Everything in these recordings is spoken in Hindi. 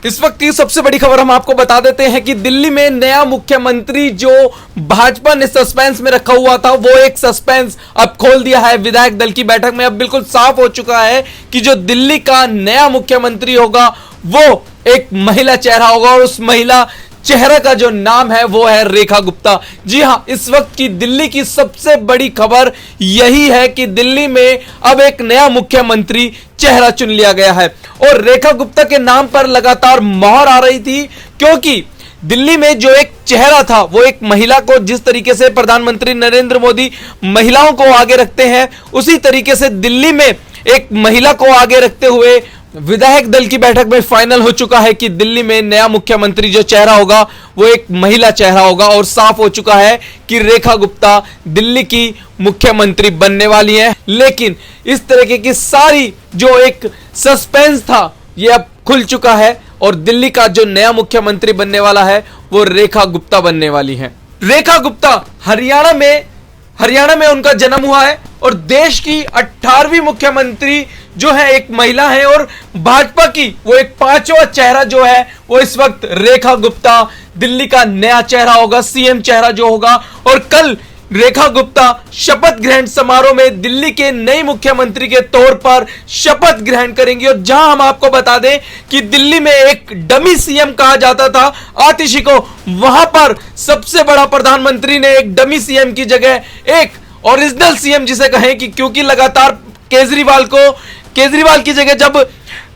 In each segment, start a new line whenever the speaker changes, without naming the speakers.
इस वक्त की सबसे बड़ी खबर हम आपको बता देते हैं कि दिल्ली में नया मुख्यमंत्री जो भाजपा ने सस्पेंस में रखा हुआ था, वो एक सस्पेंस अब खोल दिया है। विधायक दल की बैठक में अब बिल्कुल साफ हो चुका है कि जो दिल्ली का नया मुख्यमंत्री होगा वो एक महिला चेहरा होगा और उस महिला चेहरा का जो नाम है वो है रेखा गुप्ता। जी हां, इस वक्त की दिल्ली की सबसे बड़ी खबर यही है कि दिल्ली में अब एक नया मुख्यमंत्री चेहरा चुन लिया गया है और रेखा गुप्ता के नाम पर लगातार मोहर आ रही थी, क्योंकि दिल्ली में जो एक चेहरा था वो एक महिला को, जिस तरीके से प्रधानमंत्री नरेंद्र मोदी महिलाओं को आगे रखते हैं, उसी तरीके से दिल्ली में एक महिला को आगे रखते हुए विधायक दल की बैठक में फाइनल हो चुका है कि दिल्ली में नया मुख्यमंत्री जो चेहरा होगा वो एक महिला चेहरा होगा और साफ हो चुका है कि रेखा गुप्ता दिल्ली की मुख्यमंत्री बनने वाली है। लेकिन इस तरीके की सारी जो एक सस्पेंस था ये अब खुल चुका है और दिल्ली का जो नया मुख्यमंत्री बनने वाला है वो रेखा गुप्ता बनने वाली है। रेखा गुप्ता हरियाणा में उनका जन्म हुआ है और देश की 18वीं मुख्यमंत्री जो है एक महिला है और भाजपा की वो एक 5वां चेहरा जो है वो इस वक्त रेखा गुप्ता दिल्ली का नया चेहरा होगा, सीएम चेहरा जो होगा। और कल रेखा गुप्ता शपथ ग्रहण समारोह में दिल्ली के नए मुख्यमंत्री के तौर पर शपथ ग्रहण करेंगी। और जहां हम आपको बता दें कि दिल्ली में एक डमी सीएम कहा जाता था आतिशी को, वहां पर सबसे बड़ा प्रधानमंत्री ने एक डमी सीएम की जगह एक ओरिजिनल सीएम जिसे कहें कि, क्योंकि लगातार केजरीवाल की जगह जब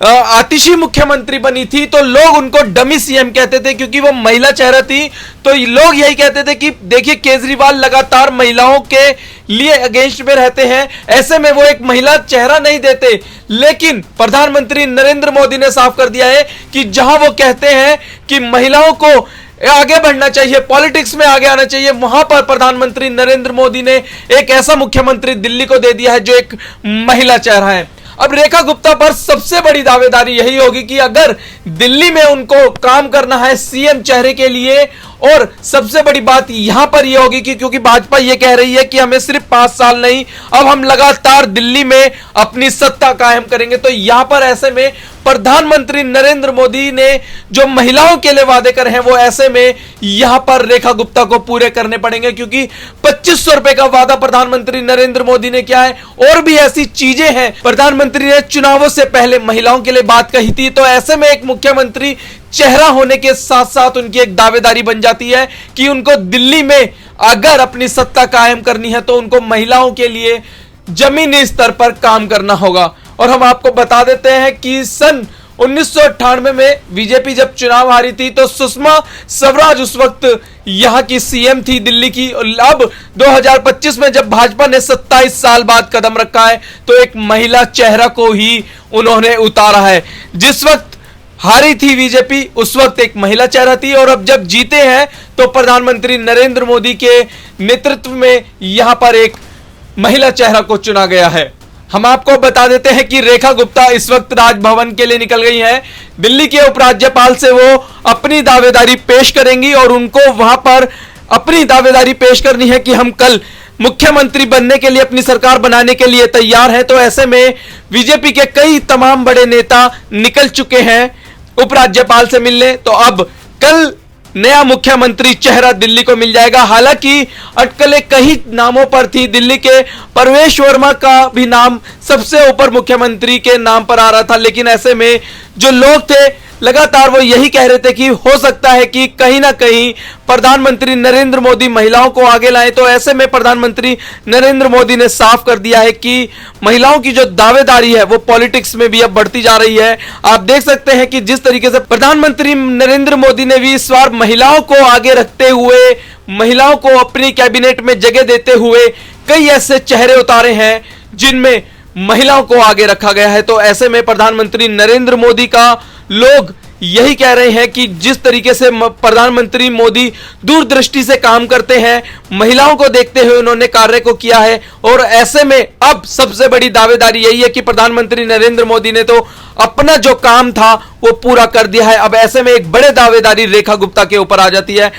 आतिशी मुख्यमंत्री बनी थी तो लोग उनको डमी सीएम कहते थे, क्योंकि वो महिला चेहरा थी। तो लोग यही कहते थे कि देखिए केजरीवाल लगातार महिलाओं के लिए अगेंस्ट में रहते हैं, ऐसे में वो एक महिला चेहरा नहीं देते। लेकिन प्रधानमंत्री नरेंद्र मोदी ने साफ कर दिया है कि जहां वो कहते हैं कि महिलाओं को आगे बढ़ना चाहिए, पॉलिटिक्स में आगे आना चाहिए, वहां पर प्रधानमंत्री नरेंद्र मोदी ने एक ऐसा मुख्यमंत्री दिल्ली को दे दिया है जो एक महिला चेहरा है। अब रेखा गुप्ता पर सबसे बड़ी दावेदारी यही होगी कि अगर दिल्ली में उनको काम करना है सीएम चेहरे के लिए, और सबसे बड़ी बात यहां पर यह होगी कि क्योंकि भाजपा यह कह रही है कि हमें सिर्फ 5 साल नहीं, अब हम लगातार दिल्ली में अपनी सत्ता कायम करेंगे, तो यहां पर ऐसे में प्रधानमंत्री नरेंद्र मोदी ने जो महिलाओं के लिए वादे करे हैं वो ऐसे में यहां पर रेखा गुप्ता को पूरे करने पड़ेंगे, क्योंकि 2500 रुपए का वादा प्रधानमंत्री नरेंद्र मोदी ने किया है। और भी ऐसी चीजें हैं, प्रधानमंत्री ने चुनावों से पहले महिलाओं के लिए बात कही थी। तो ऐसे में एक मुख्यमंत्री चेहरा होने के साथ साथ उनकी एक दावेदारी बन जाती है कि उनको दिल्ली में अगर अपनी सत्ता कायम करनी है तो उनको महिलाओं के लिए जमीनी स्तर पर काम करना होगा। और हम आपको बता देते हैं कि सन 1998 में बीजेपी जब चुनाव हारी थी तो सुषमा स्वराज उस वक्त यहां की सीएम थी दिल्ली की। अब 2025 में जब भाजपा ने 27 साल बाद कदम रखा है तो एक महिला चेहरा को ही उन्होंने उतारा है। जिस वक्त हारी थी बीजेपी उस वक्त एक महिला चेहरा थी, और अब जब जीते हैं तो प्रधानमंत्री नरेंद्र मोदी के नेतृत्व में यहां पर एक महिला चेहरा को चुना गया है। हम आपको बता देते हैं कि रेखा गुप्ता इस वक्त राजभवन के लिए निकल गई हैं। दिल्ली के उपराज्यपाल से वो अपनी दावेदारी पेश करेंगी और उनको वहां पर अपनी दावेदारी पेश करनी है कि हम कल मुख्यमंत्री बनने के लिए, अपनी सरकार बनाने के लिए तैयार हैं। तो ऐसे में बीजेपी के कई तमाम बड़े नेता निकल चुके हैं उपराज्यपाल से मिलने, तो अब कल नया मुख्यमंत्री चेहरा दिल्ली को मिल जाएगा। हालांकि अटकलें कई नामों पर थी, दिल्ली के परवेश वर्मा का भी नाम सबसे ऊपर मुख्यमंत्री के नाम पर आ रहा था, लेकिन ऐसे में जो लोग थे लगातार वो यही कह रहे थे कि हो सकता है कि कहीं ना कहीं प्रधानमंत्री नरेंद्र मोदी महिलाओं को आगे लाएं। तो ऐसे में प्रधानमंत्री नरेंद्र मोदी ने साफ कर दिया है कि महिलाओं की जो दावेदारी है वो पॉलिटिक्स में भी अब बढ़ती जा रही है। आप देख सकते हैं कि जिस तरीके से प्रधानमंत्री नरेंद्र मोदी ने भी इस बार महिलाओं को आगे रखते हुए, महिलाओं को अपनी कैबिनेट में जगह देते हुए कई ऐसे चेहरे उतारे हैं जिनमें महिलाओं को आगे रखा गया है। तो ऐसे में प्रधानमंत्री नरेंद्र मोदी का लोग यही कह रहे हैं कि जिस तरीके से प्रधानमंत्री मोदी दूरदृष्टि से काम करते हैं, महिलाओं को देखते हुए उन्होंने कार्य को किया है। और ऐसे में अब सबसे बड़ी दावेदारी यही है कि प्रधानमंत्री नरेंद्र मोदी ने तो अपना जो काम था वो पूरा कर दिया है। अब ऐसे में एक बड़े दावेदारी रेखा गुप्ता के ऊपर आ जाती है।